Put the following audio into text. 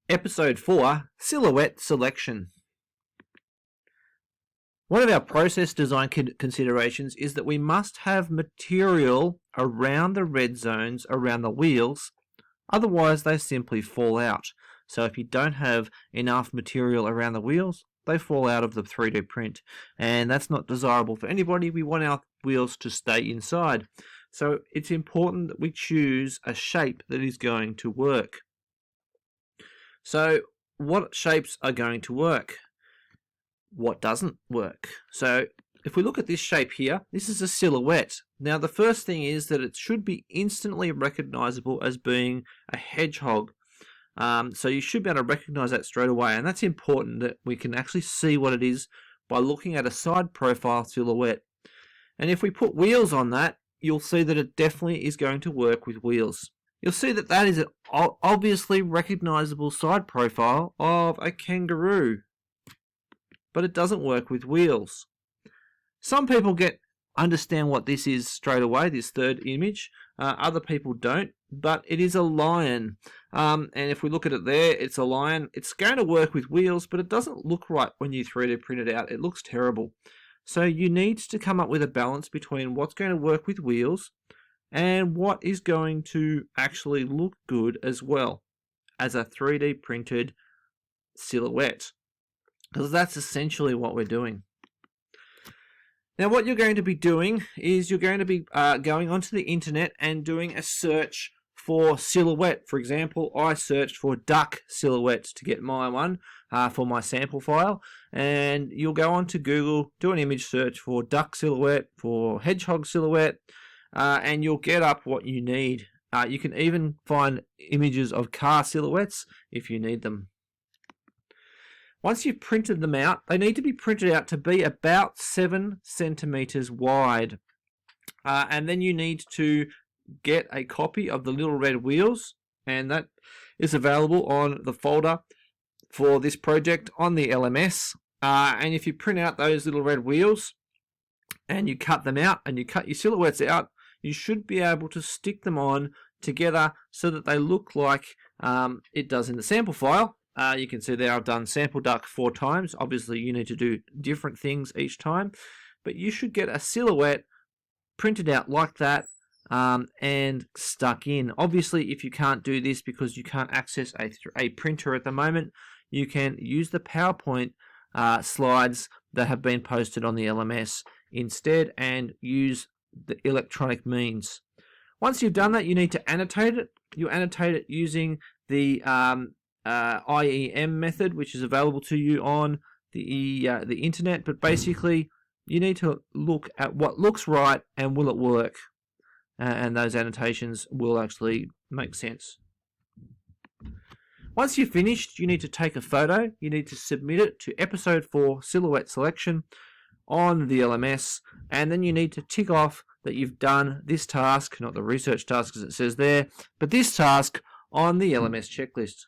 Episode 4, Silhouette Selection. One of our process design considerations is that we must have material around the red zones around the wheels, otherwise they simply fall out. So if you don't have enough material around the wheels, they fall out of the 3D print, and that's not desirable for anybody. We want our wheels to stay inside. So it's important that we choose a shape that is going to work. So what shapes are going to work? What doesn't work? So if we look at this shape here, this is a silhouette. Now the first thing is that it should be instantly recognizable as being a hedgehog. So you should be able to recognize that straight away, and that's important that we can actually see what it is by looking at a side profile silhouette. And if we put wheels on that, you'll see that it definitely is going to work with wheels. You'll see that that is an obviously recognizable side profile of a kangaroo, but it doesn't work with wheels. Some people understand what this is straight away, this third image. Other people don't, but it is a lion. And if we look at it there, it's a lion. It's going to work with wheels, but it doesn't look right when you 3D print it out. It looks terrible. So you need to come up with a balance between what's going to work with wheels and what is going to actually look good as well as a 3D printed silhouette, because that's essentially what we're doing. Now what you're going to be doing is you're going to be going onto the internet and doing a search for silhouette. For example, I searched for duck silhouette to get my one for my sample file, and you'll go onto Google, do an image search for duck silhouette, for hedgehog silhouette, and you'll get up what you need. You can even find images of car silhouettes if you need them. Once you've printed them out, they need to be printed out to be about 7 centimeters wide. And then you need to get a copy of the little red wheels, and that is available on the folder for this project on the LMS. And if you print out those little red wheels and you cut them out and you cut your silhouettes out, you should be able to stick them on together so that they look like it does in the sample file. You can see there I've done sample duck 4 times. Obviously you need to do different things each time, but you should get a silhouette printed out like that and stuck in. Obviously if you can't do this because you can't access a printer at the moment, you can use the PowerPoint slides that have been posted on the LMS instead and use the electronic means. Once you've done that, you need to annotate it. You annotate it using the IEM method, which is available to you on the internet. But basically, you need to look at what looks right and will it work, and those annotations will actually make sense. Once you've finished, you need to take a photo. You need to submit it to episode 4 silhouette selection on the LMS, and then you need to tick off that you've done this task, not the research task as it says there, but this task on the LMS checklist.